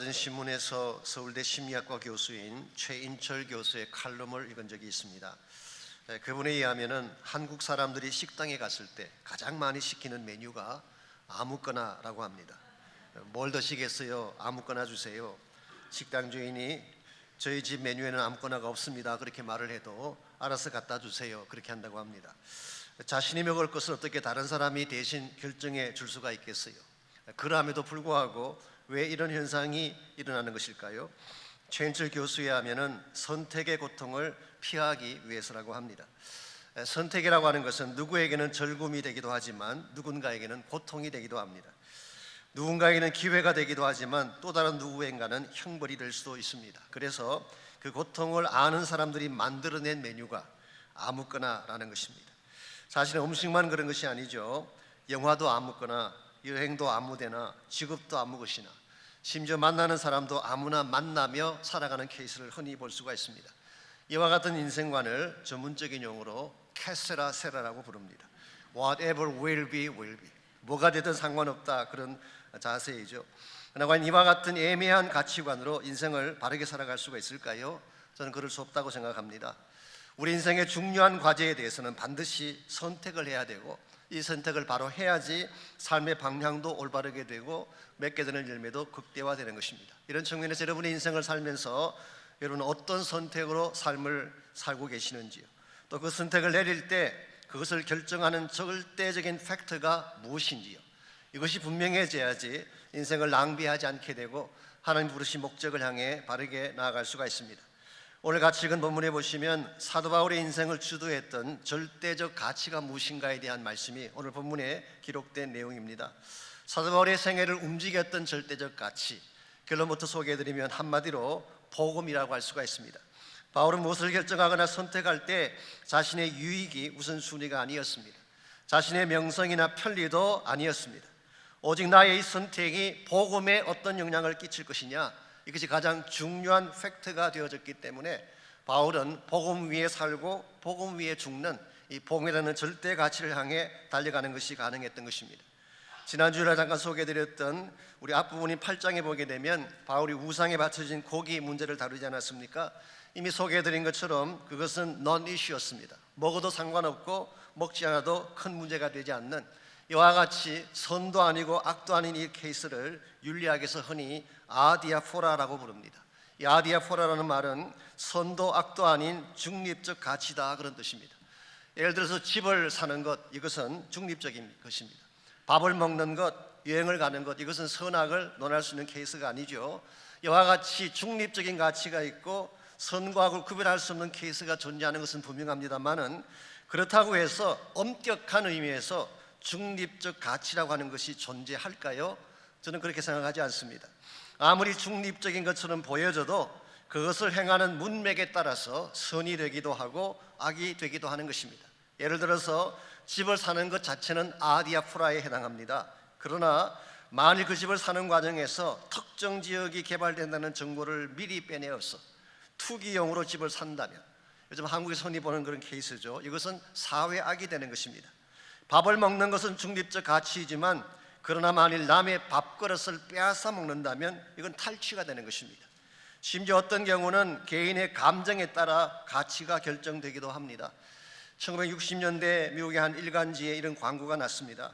전에 신문에서 서울대 심리학과 교수인 최인철 교수의 칼럼을 읽은 적이 있습니다. 그분에 의하면은 한국 사람들이 식당에 갔을 때 가장 많이 시키는 메뉴가 아무거나라고 합니다. 뭘 드시겠어요? 아무거나 주세요. 식당 주인이 저희 집 메뉴에는 아무거나가 없습니다 그렇게 말을 해도 알아서 갖다 주세요 그렇게 한다고 합니다. 자신이 먹을 것을 어떻게 다른 사람이 대신 결정해 줄 수가 있겠어요? 그럼에도 불구하고 왜 이런 현상이 일어나는 것일까요? 최인철 교수에 하면은 선택의 고통을 피하기 위해서라고 합니다. 선택이라고 하는 것은 누구에게는 즐거움이 되기도 하지만 누군가에게는 고통이 되기도 합니다. 누군가에게는 기회가 되기도 하지만 또 다른 누구에게는 형벌이 될 수도 있습니다. 그래서 그 고통을 아는 사람들이 만들어낸 메뉴가 아무거나라는 것입니다. 사실은 음식만 그런 것이 아니죠. 영화도 아무거나, 여행도 아무데나, 직업도 아무 것이나, 심지어 만나는 사람도 아무나 만나며 살아가는 케이스를 흔히 볼 수가 있습니다. 이와 같은 인생관을 전문적인 용어로 캐세라 세라라고 부릅니다. Whatever will be, will be. 뭐가 되든 상관없다, 그런 자세이죠. 그러나 과연 이와 같은 애매한 가치관으로 인생을 바르게 살아갈 수가 있을까요? 저는 그럴 수 없다고 생각합니다. 우리 인생의 중요한 과제에 대해서는 반드시 선택을 해야 되고, 이 선택을 바로 해야지 삶의 방향도 올바르게 되고 맺게 되는 열매도 극대화되는 것입니다. 이런 측면에서 여러분의 인생을 살면서 여러분은 어떤 선택으로 삶을 살고 계시는지요? 또 그 선택을 내릴 때 그것을 결정하는 절대적인 팩터가 무엇인지요? 이것이 분명해져야지 인생을 낭비하지 않게 되고 하나님 부르신 목적을 향해 바르게 나아갈 수가 있습니다. 오늘 같이 읽은 본문에 보시면 사도 바울의 인생을 주도했던 절대적 가치가 무엇인가에 대한 말씀이 오늘 본문에 기록된 내용입니다. 사도 바울의 생애를 움직였던 절대적 가치, 결론부터 소개해드리면 한마디로 복음이라고 할 수가 있습니다. 바울은 무엇을 결정하거나 선택할 때 자신의 유익이 우선순위가 아니었습니다. 자신의 명성이나 편리도 아니었습니다. 오직 나의 이 선택이 복음에 어떤 영향을 끼칠 것이냐, 이것이 가장 중요한 팩트가 되어졌기 때문에 바울은 복음 위에 살고 복음 위에 죽는 이 복음이라는 절대 가치를 향해 달려가는 것이 가능했던 것입니다. 지난주에 잠깐 소개해드렸던 우리 앞부분인 8장에 보게 되면 바울이 우상에 바쳐진 고기 문제를 다루지 않았습니까? 이미 소개해드린 것처럼 그것은 non-issue였습니다. 먹어도 상관없고 먹지 않아도 큰 문제가 되지 않는, 이와 같이 선도 아니고 악도 아닌 이 케이스를 윤리학에서 흔히 아디아포라라고 부릅니다. 이 아디아포라라는 말은 선도 악도 아닌 중립적 가치다, 그런 뜻입니다. 예를 들어서 집을 사는 것, 이것은 중립적인 것입니다. 밥을 먹는 것, 여행을 가는 것, 이것은 선악을 논할 수 있는 케이스가 아니죠. 이와 같이 중립적인 가치가 있고 선과 악을 구별할 수 없는 케이스가 존재하는 것은 분명합니다만은, 그렇다고 해서 엄격한 의미에서 중립적 가치라고 하는 것이 존재할까요? 저는 그렇게 생각하지 않습니다. 아무리 중립적인 것처럼 보여져도 그것을 행하는 문맥에 따라서 선이 되기도 하고 악이 되기도 하는 것입니다. 예를 들어서 집을 사는 것 자체는 아디아포라에 해당합니다. 그러나 만일 그 집을 사는 과정에서 특정 지역이 개발된다는 정보를 미리 빼내어서 투기용으로 집을 산다면, 요즘 한국에서 흔히 보는 그런 케이스죠. 이것은 사회악이 되는 것입니다. 밥을 먹는 것은 중립적 가치이지만 그러나 만일 남의 밥그릇을 빼앗아 먹는다면 이건 탈취가 되는 것입니다. 심지어 어떤 경우는 개인의 감정에 따라 가치가 결정되기도 합니다. 1960년대 미국의 한 일간지에 이런 광고가 났습니다.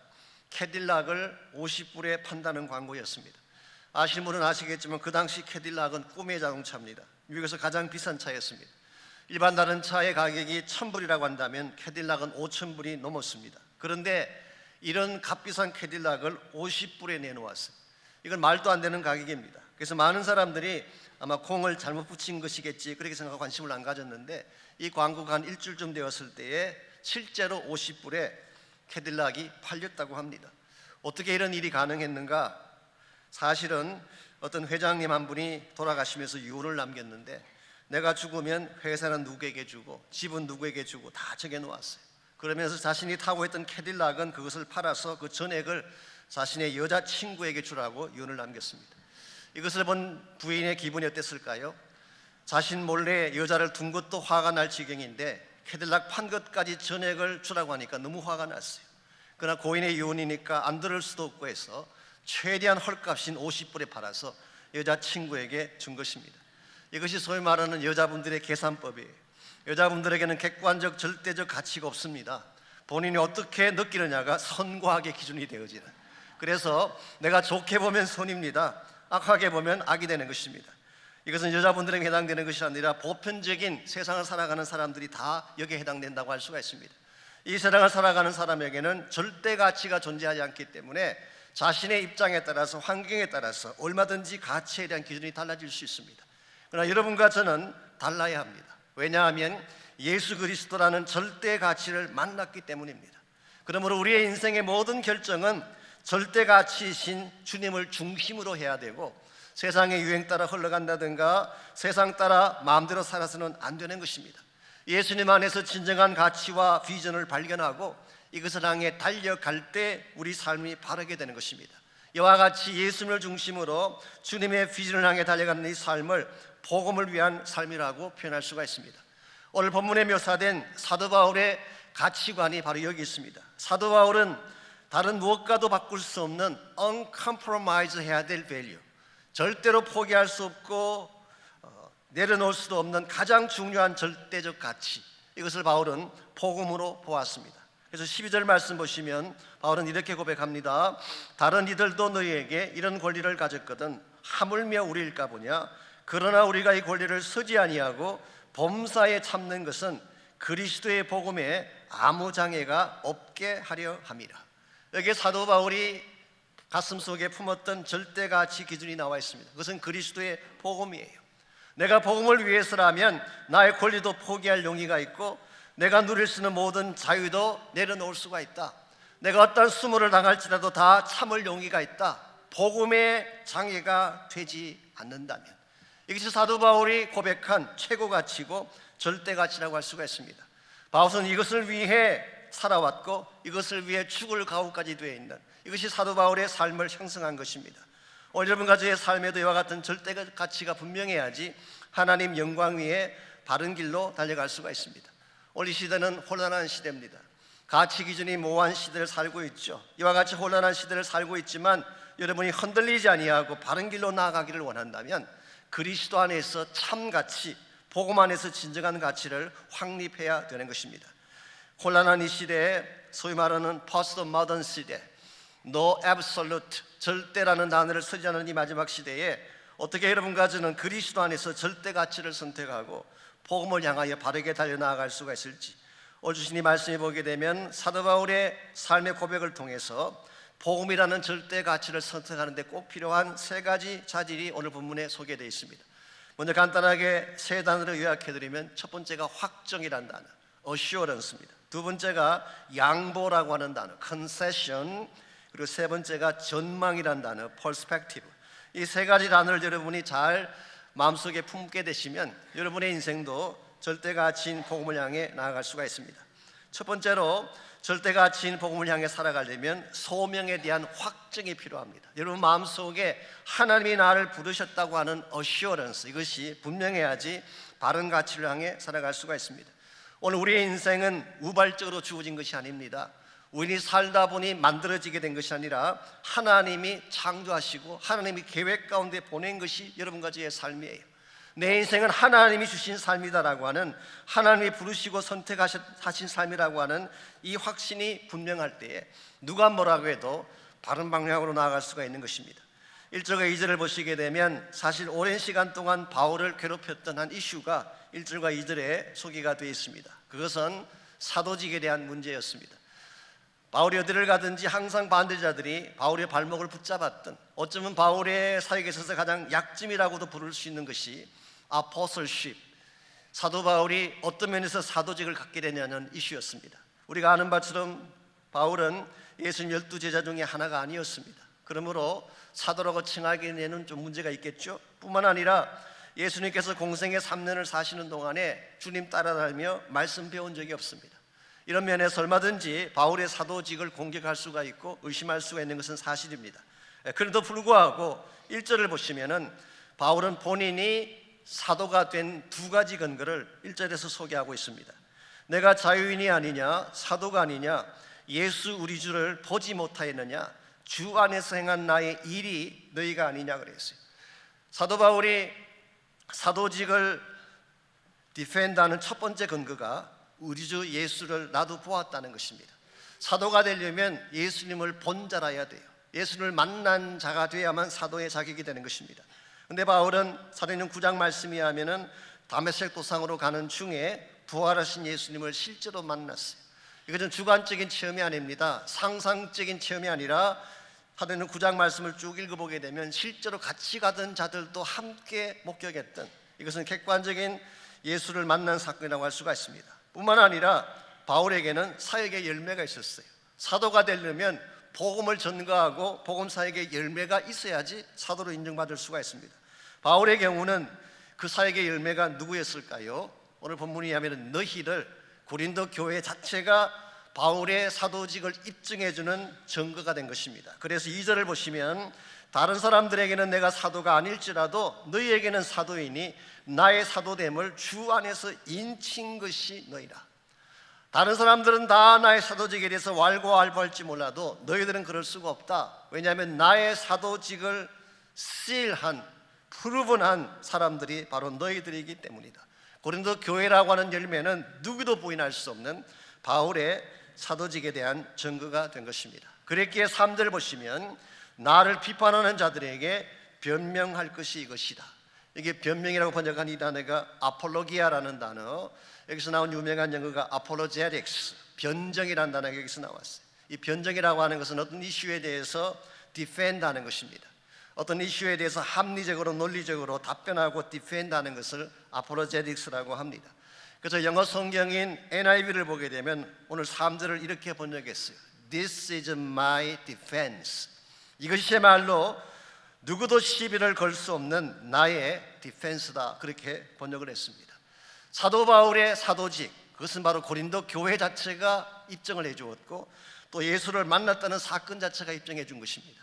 캐딜락을 50불에 판다는 광고였습니다. 아시는 분은 아시겠지만 그 당시 캐딜락은 꿈의 자동차입니다. 미국에서 가장 비싼 차였습니다. 일반 다른 차의 가격이 1000불이라고 한다면 캐딜락은 5000불이 넘었습니다. 그런데 이런 값비싼 캐딜락을 50불에 내놓았어요. 이건 말도 안 되는 가격입니다. 그래서 많은 사람들이 아마 공을 잘못 붙인 것이겠지 그렇게 생각하고 관심을 안 가졌는데, 이 광고가 한 일주일쯤 되었을 때에 실제로 50불에 캐딜락이 팔렸다고 합니다. 어떻게 이런 일이 가능했는가? 사실은 어떤 회장님 한 분이 돌아가시면서 유언을 남겼는데, 내가 죽으면 회사는 누구에게 주고 집은 누구에게 주고 다 적어놓았어요. 그러면서 자신이 타고 있던 캐딜락은 그것을 팔아서 그 전액을 자신의 여자친구에게 주라고 유언을 남겼습니다. 이것을 본 부인의 기분이 어땠을까요? 자신 몰래 여자를 둔 것도 화가 날 지경인데 캐딜락 판 것까지 전액을 주라고 하니까 너무 화가 났어요. 그러나 고인의 유언이니까 안 들을 수도 없고 해서 최대한 헐값인 50불에 팔아서 여자친구에게 준 것입니다. 이것이 소위 말하는 여자분들의 계산법이에요. 여자분들에게는 객관적 절대적 가치가 없습니다. 본인이 어떻게 느끼느냐가 선과악의 기준이 되어지는, 그래서 내가 좋게 보면 선입니다, 악하게 보면 악이 되는 것입니다. 이것은 여자분들에게 해당되는 것이 아니라 보편적인 세상을 살아가는 사람들이 다 여기에 해당된다고 할 수가 있습니다. 이 세상을 살아가는 사람에게는 절대 가치가 존재하지 않기 때문에 자신의 입장에 따라서, 환경에 따라서 얼마든지 가치에 대한 기준이 달라질 수 있습니다. 그러나 여러분과 저는 달라야 합니다. 왜냐하면 예수 그리스도라는 절대 가치를 만났기 때문입니다. 그러므로 우리의 인생의 모든 결정은 절대 가치이신 주님을 중심으로 해야 되고, 세상의 유행 따라 흘러간다든가 세상 따라 마음대로 살아서는 안 되는 것입니다. 예수님 안에서 진정한 가치와 비전을 발견하고 이것을 향해 달려갈 때 우리 삶이 바르게 되는 것입니다. 이와 같이 예수님을 중심으로 주님의 비전을 향해 달려가는 이 삶을 복음을 위한 삶이라고 표현할 수가 있습니다. 오늘 본문에 묘사된 사도 바울의 가치관이 바로 여기 있습니다. 사도 바울은 다른 무엇과도 바꿀 수 없는 uncompromised 해야 될 value, 절대로 포기할 수 없고 내려놓을 수도 없는 가장 중요한 절대적 가치, 이것을 바울은 복음으로 보았습니다. 그래서 12절 말씀 보시면 바울은 이렇게 고백합니다. 다른 이들도 너희에게 이런 권리를 가졌거든 하물며 우리일까 보냐. 그러나 우리가 이 권리를 쓰지 아니하고 범사에 참는 것은 그리스도의 복음에 아무 장애가 없게 하려 함이라. 여기에 사도 바울이 가슴속에 품었던 절대 가치 기준이 나와 있습니다. 그것은 그리스도의 복음이에요. 내가 복음을 위해서라면 나의 권리도 포기할 용의가 있고, 내가 누릴 수 있는 모든 자유도 내려놓을 수가 있다. 내가 어떤 수모를 당할지라도 다 참을 용의가 있다. 복음의 장애가 되지 않는다면. 이것이 사도 바울이 고백한 최고 가치고 절대 가치라고 할 수가 있습니다. 바울은 이것을 위해 살아왔고 이것을 위해 죽을 각오까지 되어 있는, 이것이 사도 바울의 삶을 형성한 것입니다. 오늘 여러분과 저의 삶에도 이와 같은 절대 가치가 분명해야지 하나님 영광 위에 바른 길로 달려갈 수가 있습니다. 오늘 이 시대는 혼란한 시대입니다. 가치 기준이 모호한 시대를 살고 있죠. 이와 같이 혼란한 시대를 살고 있지만 여러분이 흔들리지 아니하고 바른 길로 나아가기를 원한다면 그리스도 안에서 참 가치, 복음 안에서 진정한 가치를 확립해야 되는 것입니다. 혼란한 이 시대에 소위 말하는 포스트 모던 시대, No absolute, 절대라는 단어를 쓰지 않는 이 마지막 시대에 어떻게 여러분과 저는 그리스도 안에서 절대 가치를 선택하고 복음을 향하여 바르게 달려나갈 수가 있을지, 오늘 주신 이 말씀을 보게 되면 사도 바울의 삶의 고백을 통해서 복음이라는 절대 가치를 선택하는 데 꼭 필요한 세 가지 자질이 오늘 본문에 소개되어 있습니다. 먼저 간단하게 세 단어로 요약해드리면, 첫 번째가 확정이라는 단어, assurance입니다. 두 번째가 양보라고 하는 단어, concession, 그리고 세 번째가 전망이라는 단어, perspective. 이 세 가지 단어를 여러분이 잘 마음속에 품게 되시면 여러분의 인생도 절대 가치인 복음을 향해 나아갈 수가 있습니다. 첫 번째로 절대 가치인 복음을 향해 살아가려면 소명에 대한 확증이 필요합니다. 여러분 마음속에 하나님이 나를 부르셨다고 하는 assurance, 이것이 분명해야지 바른 가치를 향해 살아갈 수가 있습니다. 오늘 우리의 인생은 우발적으로 주어진 것이 아닙니다. 우연히 살다 보니 만들어지게 된 것이 아니라 하나님이 창조하시고 하나님이 계획 가운데 보낸 것이 여러분과 저의 삶이에요. 내 인생은 하나님이 주신 삶이다라고 하는, 하나님이 부르시고 선택하신 삶이라고 하는 이 확신이 분명할 때에 누가 뭐라고 해도 바른 방향으로 나아갈 수가 있는 것입니다. 1절과 2절을 보시게 되면 사실 오랜 시간 동안 바울을 괴롭혔던 한 이슈가 1절과 2절에 소개가 되어 있습니다. 그것은 사도직에 대한 문제였습니다. 바울이 어디를 가든지 항상 반대자들이 바울의 발목을 붙잡았던, 어쩌면 바울의 사역에 있어서 가장 약점이라고도 부를 수 있는 것이 apostleship, 사도 바울이 어떤 면에서 사도직을 갖게 되냐는 이슈였습니다. 우리가 아는 바처럼 바울은 예수님 12제자 중에 하나가 아니었습니다. 그러므로 사도라고 칭하기에는 좀 문제가 있겠죠. 뿐만 아니라 예수님께서 공생의 3년을 사시는 동안에 주님 따라다니며 말씀 배운 적이 없습니다. 이런 면에서 얼마든지 바울의 사도직을 공격할 수가 있고 의심할 수가 있는 것은 사실입니다. 그래도 불구하고 1절을 보시면은 바울은 본인이 사도가 된 두 가지 근거를 1절에서 소개하고 있습니다. 내가 자유인이 아니냐, 사도가 아니냐, 예수 우리 주를 보지 못하였느냐, 주 안에서 행한 나의 일이 너희가 아니냐 그랬어요. 사도 바울이 사도직을 디펜드하는 첫 번째 근거가 우리 주 예수를 나도 보았다는 것입니다. 사도가 되려면 예수님을 본 자라야 돼요. 예수를 만난 자가 되어야만 사도의 자격이 되는 것입니다. 그런데 바울은 사도행전 9장 말씀에 하면은 다메섹 도상으로 가는 중에 부활하신 예수님을 실제로 만났어요. 이것은 주관적인 체험이 아닙니다. 상상적인 체험이 아니라 사도행전 9장 말씀을 쭉 읽어보게 되면 실제로 같이 가던 자들도 함께 목격했던, 이것은 객관적인 예수를 만난 사건이라고 할 수가 있습니다. 뿐만 아니라 바울에게는 사역의 열매가 있었어요. 사도가 되려면 복음을 전가하고 복음 사역의 열매가 있어야지 사도로 인정받을 수가 있습니다. 바울의 경우는 그 사역의 열매가 누구였을까요? 오늘 본문이 하면 너희를, 고린도 교회 자체가 바울의 사도직을 입증해주는 증거가 된 것입니다. 그래서 2절을 보시면 다른 사람들에게는 내가 사도가 아닐지라도 너희에게는 사도이니 나의 사도됨을 주 안에서 인친 것이 너희라. 다른 사람들은 다 나의 사도직에 대해서 왈가왈부할지 몰라도 너희들은 그럴 수가 없다. 왜냐하면 나의 사도직을 시일한, 프루븐한 사람들이 바로 너희들이기 때문이다. 고린도 교회라고 하는 열매는 누구도 부인할 수 없는 바울의 사도직에 대한 증거가 된 것입니다. 그랬기에 3절 보시면 나를 비판하는 자들에게 변명할 것이 이것이다. 이게 변명이라고 번역한 이 단어가 아폴로기아라는 단어, 여기서 나온 유명한 영어가 apologetics, 변정이라는 단어가 여기서 나왔어요. 이 변정이라고 하는 것은 어떤 이슈에 대해서 defend하는 것입니다. 어떤 이슈에 대해서 합리적으로 논리적으로 답변하고 defend하는 것을 apologetics라고 합니다. 그래서 영어 성경인 NIV를 보게 되면 오늘 3절을 이렇게 번역했어요. This is my defense. 이것이야말로 누구도 시비를 걸 수 없는 나의 디펜스다, 그렇게 번역을 했습니다. 사도 바울의 사도직, 그것은 바로 고린도 교회 자체가 입증을 해주었고 또 예수를 만났다는 사건 자체가 입증해 준 것입니다.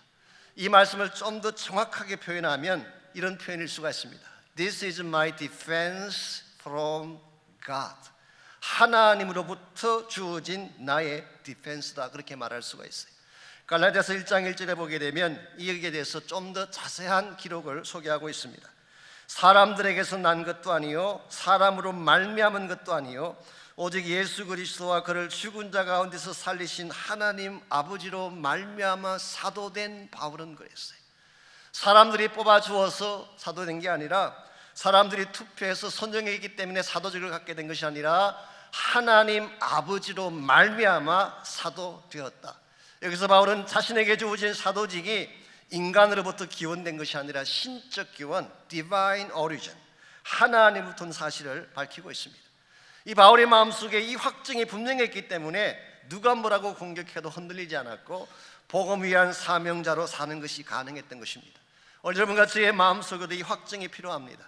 이 말씀을 좀 더 정확하게 표현하면 이런 표현일 수가 있습니다. This is my defense from God. 하나님으로부터 주어진 나의 디펜스다, 그렇게 말할 수가 있어요. 갈라디아서 1장 1절에 보게 되면 이에 대해서 좀 더 자세한 기록을 소개하고 있습니다. 사람들에게서 난 것도 아니요 사람으로 말미암은 것도 아니요 오직 예수 그리스도와 그를 죽은 자 가운데서 살리신 하나님 아버지로 말미암아 사도된 바울은 그랬어요. 사람들이 뽑아주어서 사도된 게 아니라, 사람들이 투표해서 선정했기 때문에 사도직을 갖게 된 것이 아니라 하나님 아버지로 말미암아 사도되었다. 여기서 바울은 자신에게 주어진 사도직이 인간으로부터 기원된 것이 아니라 신적 기원, divine origin, 하나님으로부터 온 사실을 밝히고 있습니다. 이 바울의 마음속에 이 확증이 분명했기 때문에 누가 뭐라고 공격해도 흔들리지 않았고 복음 위한 사명자로 사는 것이 가능했던 것입니다. 오늘 여러분과 저의 마음속에도 이 확증이 필요합니다.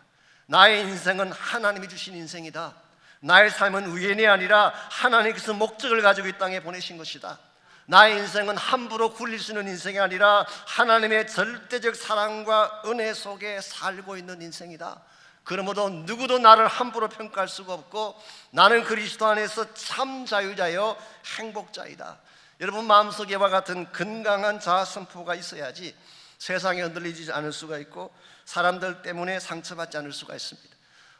나의 인생은 하나님이 주신 인생이다. 나의 삶은 우연이 아니라 하나님께서 목적을 가지고 이 땅에 보내신 것이다. 나의 인생은 함부로 굴릴 수 있는 인생이 아니라 하나님의 절대적 사랑과 은혜 속에 살고 있는 인생이다. 그러므로 누구도 나를 함부로 평가할 수가 없고 나는 그리스도 안에서 참 자유자요 행복자이다. 여러분 마음속에 와 같은 건강한 자아 선포가 있어야지 세상에 흔들리지 않을 수가 있고 사람들 때문에 상처받지 않을 수가 있습니다.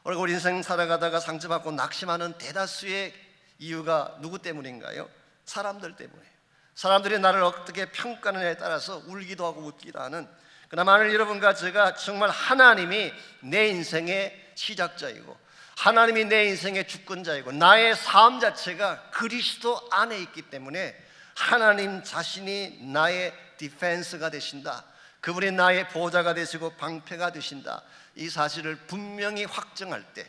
오늘 우리 인생 살아가다가 상처받고 낙심하는 대다수의 이유가 누구 때문인가요? 사람들 때문이에요. 사람들이 나를 어떻게 평가하느냐에 따라서 울기도 하고 웃기도 하는, 그러나 만일 여러분과 제가 정말 하나님이 내 인생의 시작자이고 하나님이 내 인생의 주권자이고 나의 삶 자체가 그리스도 안에 있기 때문에 하나님 자신이 나의 디펜스가 되신다, 그분이 나의 보호자가 되시고 방패가 되신다, 이 사실을 분명히 확정할 때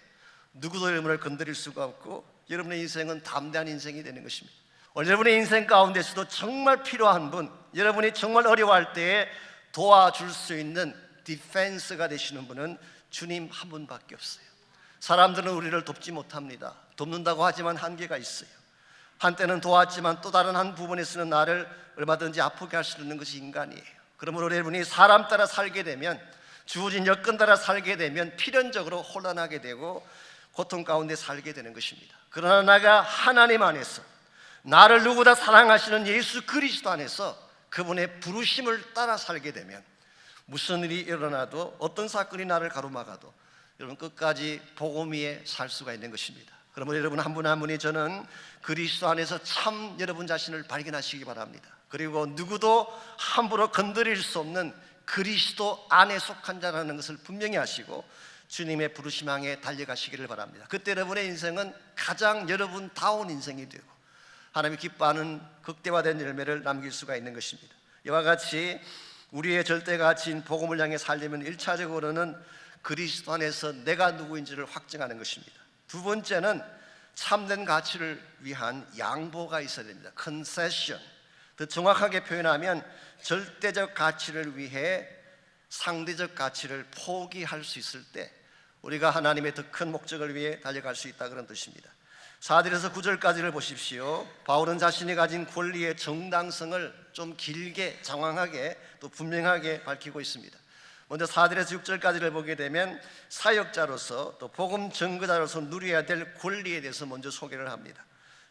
누구도 여러분을 건드릴 수가 없고 여러분의 인생은 담대한 인생이 되는 것입니다. 오늘 여러분의 인생 가운데서도 정말 필요한 분, 여러분이 정말 어려워할 때에 도와줄 수 있는 디펜스가 되시는 분은 주님 한 분밖에 없어요. 사람들은 우리를 돕지 못합니다. 돕는다고 하지만 한계가 있어요. 한때는 도왔지만 또 다른 한 부분에서는 나를 얼마든지 아프게 할 수 있는 것이 인간이에요. 그러므로 여러분이 사람 따라 살게 되면, 주어진 여건 따라 살게 되면 필연적으로 혼란하게 되고 고통 가운데 살게 되는 것입니다. 그러나 나가 하나님 안에서 나를 누구보다 사랑하시는 예수 그리스도 안에서 그분의 부르심을 따라 살게 되면 무슨 일이 일어나도 어떤 사건이 나를 가로막아도 여러분 끝까지 복음 위에 살 수가 있는 것입니다. 그러면 여러분 한 분 한 분이 저는 그리스도 안에서 참 여러분 자신을 발견하시기 바랍니다. 그리고 누구도 함부로 건드릴 수 없는 그리스도 안에 속한 자라는 것을 분명히 하시고 주님의 부르심 향해 달려가시기를 바랍니다. 그때 여러분의 인생은 가장 여러분다운 인생이 되고 하나님이 기뻐하는 극대화된 열매를 남길 수가 있는 것입니다. 이와 같이 우리의 절대 가치인 복음을 향해 살려면 1차적으로는 그리스도 안에서 내가 누구인지를 확증하는 것입니다. 두 번째는 참된 가치를 위한 양보가 있어야 됩니다. concession. 더 정확하게 표현하면 절대적 가치를 위해 상대적 가치를 포기할 수 있을 때 우리가 하나님의 더 큰 목적을 위해 달려갈 수 있다, 그런 뜻입니다. 4절에서 9절까지를 보십시오. 바울은 자신이 가진 권리의 정당성을 좀 길게 장황하게 또 분명하게 밝히고 있습니다. 먼저 4절에서 6절까지를 보게 되면 사역자로서 또 복음 증거자로서 누려야 될 권리에 대해서 먼저 소개를 합니다.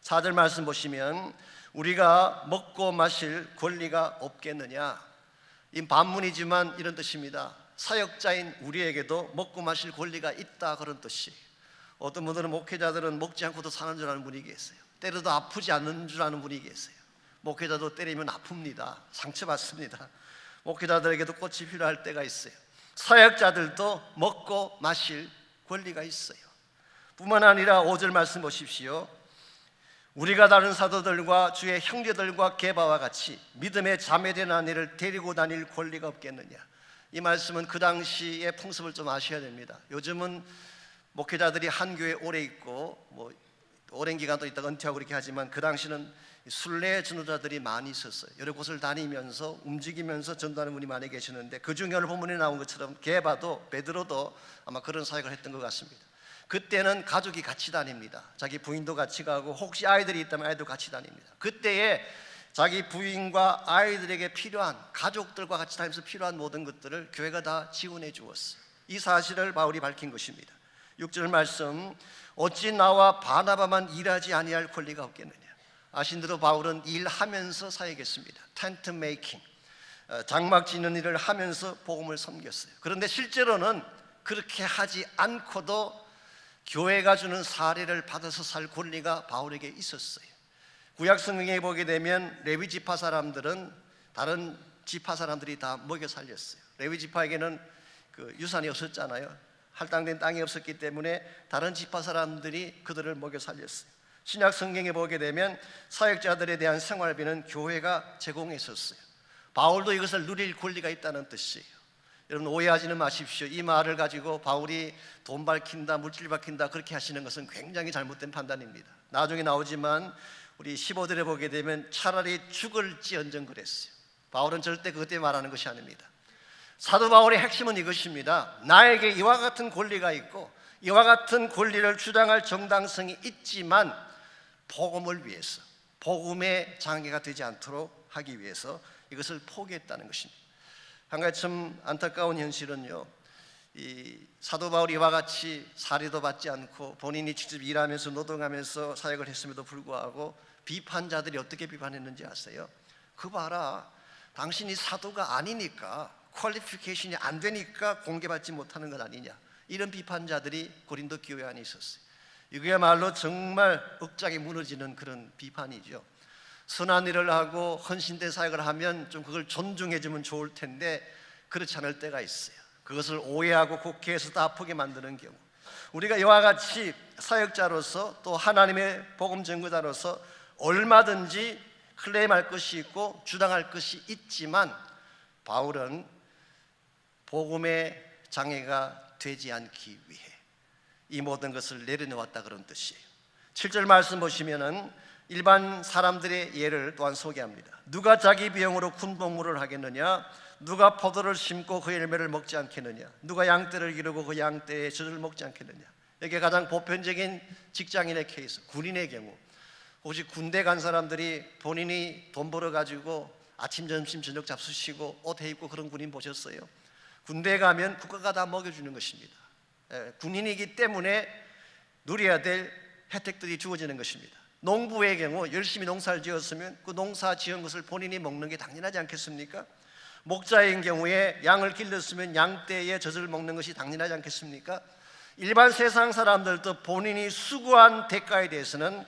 4절 말씀 보시면 우리가 먹고 마실 권리가 없겠느냐, 이 반문이지만 이런 뜻입니다. 사역자인 우리에게도 먹고 마실 권리가 있다, 그런 뜻이에요. 어떤 분들은 목회자들은 먹지 않고도 사는 줄 아는 분이 계세요. 때려도 아프지 않는 줄 아는 분이 계세요. 목회자도 때리면 아픕니다. 상처받습니다. 목회자들에게도 꽃이 필요할 때가 있어요. 사역자들도 먹고 마실 권리가 있어요. 뿐만 아니라 5절 말씀 보십시오. 우리가 다른 사도들과 주의 형제들과 게바와 같이 믿음의 자매된 아내를 데리고 다닐 권리가 없겠느냐. 이 말씀은 그 당시의 풍습을 좀 아셔야 됩니다. 요즘은 목회자들이 한 교회에 오래 있고 뭐 오랜 기간 또 있다가 은퇴하고 그렇게 하지만 그 당시는 순례 전도자들이 많이 있었어요. 여러 곳을 다니면서 움직이면서 전도하는 분이 많이 계시는데 그 중에 오늘 본문에 나온 것처럼 게바도 베드로도 아마 그런 사역을 했던 것 같습니다. 그때는 가족이 같이 다닙니다. 자기 부인도 같이 가고 혹시 아이들이 있다면 아이도 같이 다닙니다. 그때에 자기 부인과 아이들에게 필요한, 가족들과 같이 다니면서 필요한 모든 것들을 교회가 다 지원해 주었어요. 이 사실을 바울이 밝힌 것입니다. 6절 말씀, 어찌 나와 바나바만 일하지 아니할 권리가 없겠느냐. 아신 대로 바울은 일하면서 사역했습니다. 텐트 메이킹, 장막 짓는 일을 하면서 복음을 섬겼어요. 그런데 실제로는 그렇게 하지 않고도 교회가 주는 사례를 받아서 살 권리가 바울에게 있었어요. 구약 성경에 보게 되면 레위 지파 사람들은 다른 지파 사람들이 다 먹여 살렸어요. 레위 지파에게는 그 유산이 없었잖아요. 할당된 땅이 없었기 때문에 다른 지파 사람들이 그들을 먹여 살렸어요. 신약 성경에 보게 되면 사역자들에 대한 생활비는 교회가 제공했었어요. 바울도 이것을 누릴 권리가 있다는 뜻이에요. 여러분 오해하지는 마십시오. 이 말을 가지고 바울이 돈 밝힌다, 물질 밝힌다 그렇게 하시는 것은 굉장히 잘못된 판단입니다. 나중에 나오지만 우리 15절에 보게 되면 차라리 죽을지언정 그랬어요. 바울은 절대 그때 말하는 것이 아닙니다. 사도 바울의 핵심은 이것입니다. 나에게 이와 같은 권리가 있고 이와 같은 권리를 주장할 정당성이 있지만 복음을 위해서, 복음의 장애가 되지 않도록 하기 위해서 이것을 포기했다는 것입니다. 한 가지 참 안타까운 현실은요, 이 사도 바울이 이와 같이 사례도 받지 않고 본인이 직접 일하면서 노동하면서 사역을 했음에도 불구하고 비판자들이 어떻게 비판했는지 아세요? 그 봐라, 당신이 사도가 아니니까, 퀄리피케이션이 안 되니까 공개받지 못하는 것 아니냐, 이런 비판자들이 고린도 교회 안에 있었어요. 이거야말로 정말 억장이 무너지는 그런 비판이죠. 선한 일을 하고 헌신된 사역을 하면 좀 그걸 존중해 주면 좋을 텐데 그렇지 않을 때가 있어요. 그것을 오해하고 곡해해서 다 아프게 만드는 경우, 우리가 이와 같이 사역자로서 또 하나님의 복음 전거자로서 얼마든지 클레임할 것이 있고 주장할 것이 있지만 바울은 복음의 장애가 되지 않기 위해 이 모든 것을 내려놓았다, 그런 뜻이에요. 7절 말씀 보시면은 일반 사람들의 예를 또한 소개합니다. 누가 자기 비용으로 군복무를 하겠느냐? 누가 포도를 심고 그 열매를 먹지 않겠느냐? 누가 양떼를 기르고 그 양떼의 젖을 먹지 않겠느냐? 이게 가장 보편적인 직장인의 케이스, 군인의 경우. 혹시 군대 간 사람들이 본인이 돈 벌어가지고 아침, 점심, 저녁 잡수시고 옷 입고 그런 군인 보셨어요? 군대 가면 국가가 다 먹여주는 것입니다. 군인이기 때문에 누려야 될 혜택들이 주어지는 것입니다. 농부의 경우 열심히 농사를 지었으면 그 농사 지은 것을 본인이 먹는 게 당연하지 않겠습니까? 목자인 경우에 양을 길렀으면 양떼의 젖을 먹는 것이 당연하지 않겠습니까? 일반 세상 사람들도 본인이 수고한 대가에 대해서는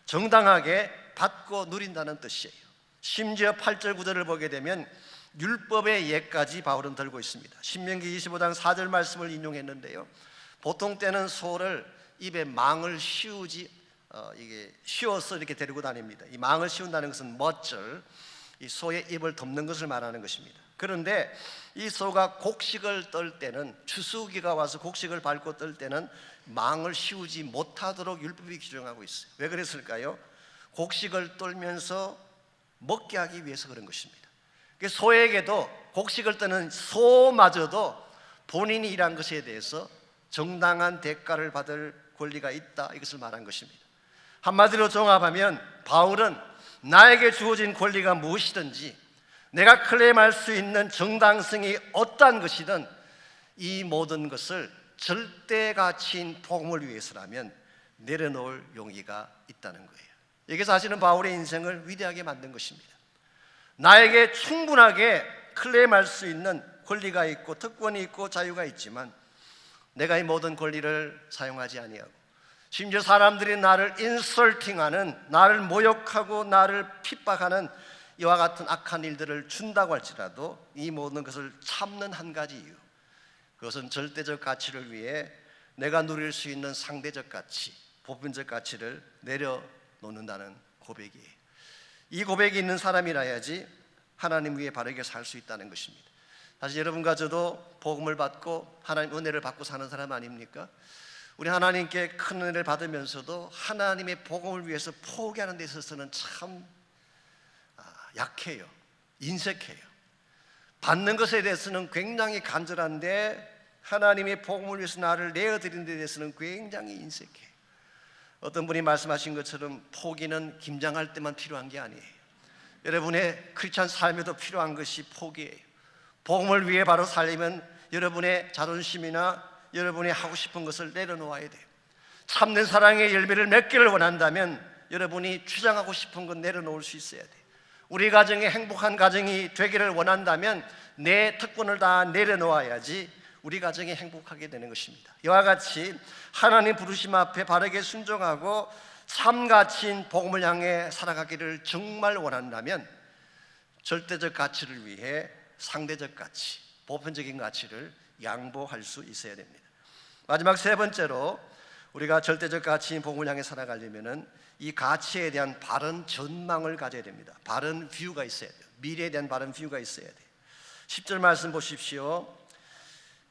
정당하게 받고 누린다는 뜻이에요. 심지어 8절 9절을 보게 되면 율법의 예까지 바울은 들고 있습니다. 신명기 25장 4절 말씀을 인용했는데요, 보통 때는 소를 입에 망을 씌워서 이렇게 데리고 다닙니다. 이 망을 씌운다는 것은 멋절, 이 소의 입을 덮는 것을 말하는 것입니다. 그런데 이 소가 곡식을 떨 때는, 추수기가 와서 곡식을 밟고 떨 때는 망을 씌우지 못하도록 율법이 규정하고 있어요. 왜 그랬을까요? 곡식을 떨면서 먹게 하기 위해서 그런 것입니다. 소에게도, 곡식을 떠는 소마저도 본인이 일한 것에 대해서 정당한 대가를 받을 권리가 있다, 이것을 말한 것입니다. 한마디로 종합하면 바울은 나에게 주어진 권리가 무엇이든지, 내가 클레임할 수 있는 정당성이 어떠한 것이든 이 모든 것을 절대 가치인 복음을 위해서라면 내려놓을 용의가 있다는 거예요. 여기서 사실은 바울의 인생을 위대하게 만든 것입니다. 나에게 충분하게 클레임할 수 있는 권리가 있고 특권이 있고 자유가 있지만 내가 이 모든 권리를 사용하지 아니하고, 심지어 사람들이 나를 인설팅하는, 나를 모욕하고 나를 핍박하는 이와 같은 악한 일들을 준다고 할지라도 이 모든 것을 참는 한 가지 이유, 그것은 절대적 가치를 위해 내가 누릴 수 있는 상대적 가치, 보편적 가치를 내려놓는다는 고백이에요. 이 고백이 있는 사람이라야지 하나님 위에 바르게 살 수 있다는 것입니다. 사실 여러분과 저도 복음을 받고 하나님 은혜를 받고 사는 사람 아닙니까? 우리 하나님께 큰 은혜를 받으면서도 하나님의 복음을 위해서 포기하는 데 있어서는 참 약해요. 인색해요. 받는 것에 대해서는 굉장히 간절한데 하나님의 복음을 위해서 나를 내어드리는 데 대해서는 굉장히 인색해요. 어떤 분이 말씀하신 것처럼 포기는 김장할 때만 필요한 게 아니에요. 여러분의 크리스찬 삶에도 필요한 것이 포기예요. 복음을 위해 바로 살려면 여러분의 자존심이나 여러분이 하고 싶은 것을 내려놓아야 돼요. 참된 사랑의 열매를 맺기를 원한다면 여러분이 주장하고 싶은 건 내려놓을 수 있어야 돼요. 우리 가정이 행복한 가정이 되기를 원한다면 내 특권을 다 내려놓아야지 우리 가정이 행복하게 되는 것입니다. 이와 같이 하나님 부르심 앞에 바르게 순종하고 참가치인 복음을 향해 살아가기를 정말 원한다면 절대적 가치를 위해 상대적 가치, 보편적인 가치를 양보할 수 있어야 됩니다. 마지막 세 번째로 우리가 절대적 가치인 복음을 향해 살아가려면 이 가치에 대한 바른 전망을 가져야 됩니다. 바른 뷰가 있어야 돼요. 미래에 대한 바른 뷰가 있어야 돼요. 10절 말씀 보십시오.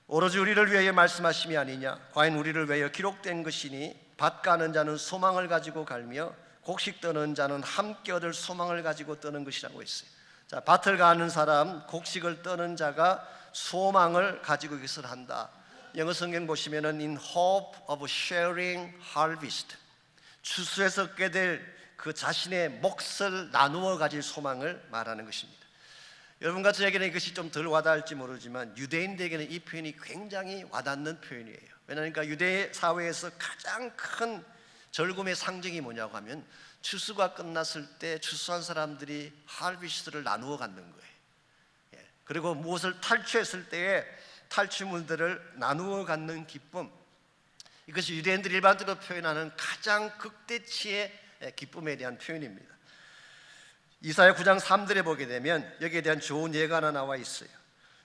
오로지 우리를 위하여 말씀하심이 아니냐, 과연 우리를 위하여 기록된 것이니 밭 가는 자는 소망을 가지고 갈며 곡식 떠는 자는 함께 얻을 소망을 가지고 떠는 것이라고 했어요. 자, 밭을 가는 사람, 곡식을 떠는 자가 소망을 가지고 이것을 한다. 영어 성경 보시면은 in hope of sharing harvest, 추수에서 얻게 될 그 자신의 몫을 나누어 가질 소망을 말하는 것입니다. 여러분과 저에게는 이것이 좀 덜 와닿을지 모르지만 유대인들에게는 이 표현이 굉장히 와닿는 표현이에요. 왜냐하니까 유대 사회에서 가장 큰 절금의 상징이 뭐냐고 하면 추수가 끝났을 때 추수한 사람들이 하비스트를 나누어 갖는 거예요. 그리고 무엇을 탈취했을 때에 탈취물들을 나누어 갖는 기쁨, 이것이 유대인들이 일반적으로 표현하는 가장 극대치의 기쁨에 대한 표현입니다. 이사야 9장 3절에 보게 되면 여기에 대한 좋은 예가 하나 나와 있어요.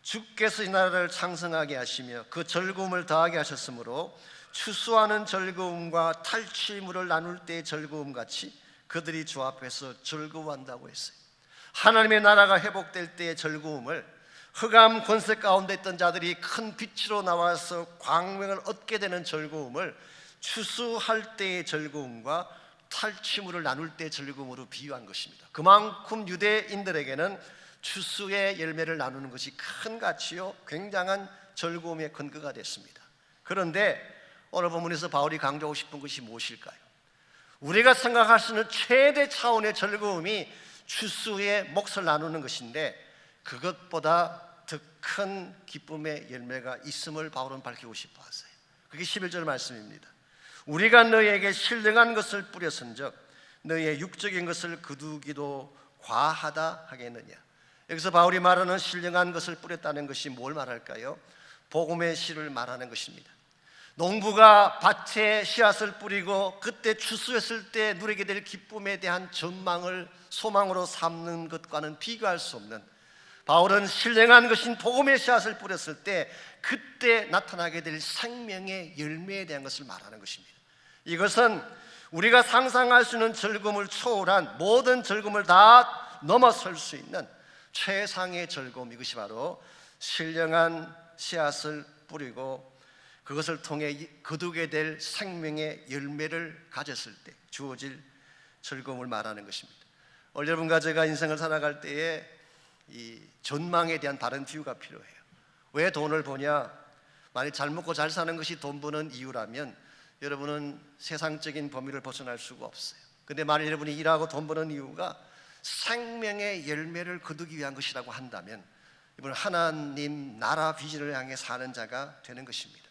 주께서 이 나라를 창성하게 하시며 그 즐거움을 더하게 하셨으므로 추수하는 즐거움과 탈취물을 나눌 때의 즐거움 같이 그들이 주 앞에서 즐거워한다고 했어요. 하나님의 나라가 회복될 때의 즐거움을, 흑암 권세 가운데 있던 자들이 큰 빛으로 나와서 광명을 얻게 되는 즐거움을 추수할 때의 즐거움과 탈취물을 나눌 때의 즐거움으로 비유한 것입니다. 그만큼 유대인들에게는 추수의 열매를 나누는 것이 큰 가치요 굉장한 즐거움의 근거가 됐습니다. 그런데 오늘 본문에서 바울이 강조하고 싶은 것이 무엇일까요? 우리가 생각할 수 있는 최대 차원의 즐거움이 추수의 몫을 나누는 것인데 그것보다 더 큰 기쁨의 열매가 있음을 바울은 밝히고 싶어 하세요. 그게 11절 말씀입니다. 우리가 너희에게 신령한 것을 뿌렸은즉 너희의 육적인 것을 거두기도 과하다 하겠느냐. 여기서 바울이 말하는 신령한 것을 뿌렸다는 것이 뭘 말할까요? 복음의 씨를 말하는 것입니다. 농부가 밭에 씨앗을 뿌리고 그때 추수했을 때 누리게 될 기쁨에 대한 전망을 소망으로 삼는 것과는 비교할 수 없는, 바울은 신령한 것인 복음의 씨앗을 뿌렸을 때 그때 나타나게 될 생명의 열매에 대한 것을 말하는 것입니다. 이것은 우리가 상상할 수 있는 즐거움을 초월한 모든 즐거움을 다 넘어설 수 있는 최상의 즐거움, 이것이 바로 신령한 씨앗을 뿌리고 그것을 통해 거두게 될 생명의 열매를 가졌을 때 주어질 즐거움을 말하는 것입니다. 여러분과 제가 인생을 살아갈 때에 이 전망에 대한 다른 비유가 필요해요. 왜 돈을 버냐? 만약 잘 먹고 잘 사는 것이 돈 버는 이유라면 여러분은 세상적인 범위를 벗어날 수가 없어요. 근데 만약 여러분이 일하고 돈 버는 이유가 생명의 열매를 거두기 위한 것이라고 한다면 이번 하나님 나라 비전을 향해 사는 자가 되는 것입니다.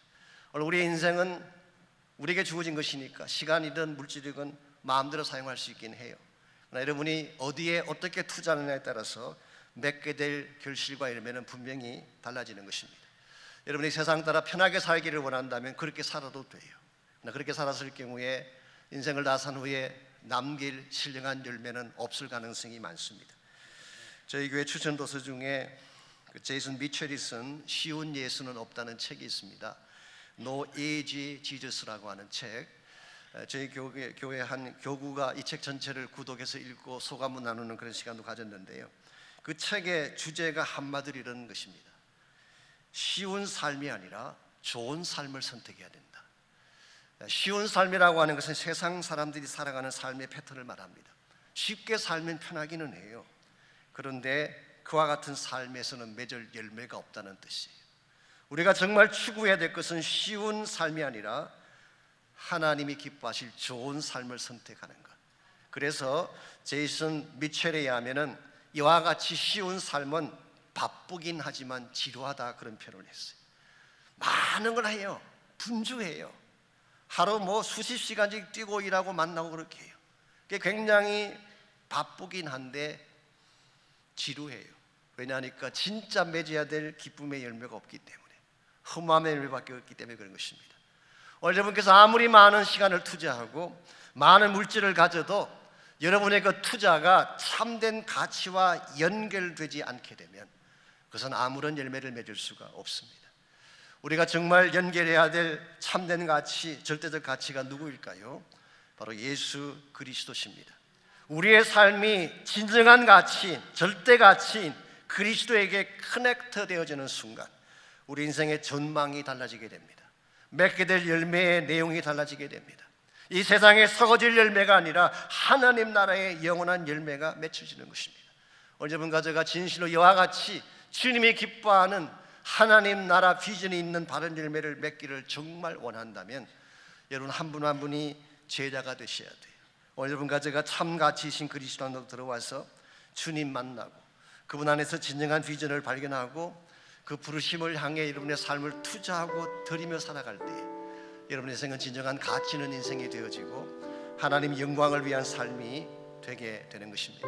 우리의 인생은 우리에게 주어진 것이니까 시간이든 물질이든 마음대로 사용할 수 있긴 해요. 그러나 여러분이 어디에 어떻게 투자하느냐에 따라서 맺게 될 결실과 열매는 분명히 달라지는 것입니다. 여러분이 세상 따라 편하게 살기를 원한다면 그렇게 살아도 돼요. 그러나 그렇게 살았을 경우에 인생을 다 산 후에 남길 신령한 열매는 없을 가능성이 많습니다. 저희 교회 추천도서 중에 제이슨 미첼이 쓴 쉬운 예수는 없다는 책이 있습니다. No Easy Jesus라고 하는 책. 저희 교회 한 교구가 이 책 전체를 구독해서 읽고 소감을 나누는 그런 시간도 가졌는데요. 그 책의 주제가 한마디로 이런 것입니다. 쉬운 삶이 아니라 좋은 삶을 선택해야 된다. 쉬운 삶이라고 하는 것은 세상 사람들이 살아가는 삶의 패턴을 말합니다. 쉽게 살면 편하기는 해요. 그런데 그와 같은 삶에서는 맺을 열매가 없다는 뜻이에요. 우리가 정말 추구해야 될 것은 쉬운 삶이 아니라 하나님이 기뻐하실 좋은 삶을 선택하는 것. 그래서 제이슨 미첼에 의하면은 이와 같이 쉬운 삶은 바쁘긴 하지만 지루하다, 그런 표현을 했어요. 많은 걸 해요. 분주해요. 하루 수십 시간씩 뛰고 일하고 만나고 그렇게 해요. 그게 굉장히 바쁘긴 한데 지루해요. 왜냐하니까 진짜 맺어야 될 기쁨의 열매가 없기 때문에, 허무함의 열매밖에 없기 때문에 그런 것입니다. 여러분께서 아무리 많은 시간을 투자하고 많은 물질을 가져도 여러분의 그 투자가 참된 가치와 연결되지 않게 되면 그것은 아무런 열매를 맺을 수가 없습니다. 우리가 정말 연결해야 될 참된 가치, 절대적 가치가 누구일까요? 바로 예수 그리스도십니다. 우리의 삶이 진정한 가치, 절대 가치인 그리스도에게 커넥트 되어지는 순간 우리 인생의 전망이 달라지게 됩니다. 맺게 될 열매의 내용이 달라지게 됩니다. 이 세상에 썩어질 열매가 아니라 하나님 나라의 영원한 열매가 맺혀지는 것입니다. 여러분과 제가 진실로 이와 같이 주님이 기뻐하는 하나님 나라 비전이 있는 바른 열매를 맺기를 정말 원한다면 여러분 한 분 한 분이 제자가 되셔야 돼요. 여러분과 제가 참 가치이신 그리스도 안으로 들어와서 주님 만나고 그분 안에서 진정한 비전을 발견하고 그 부르심을 향해 여러분의 삶을 투자하고 드리며 살아갈 때 여러분의 인생은 진정한 가치 있는 인생이 되어지고 하나님 영광을 위한 삶이 되게 되는 것입니다.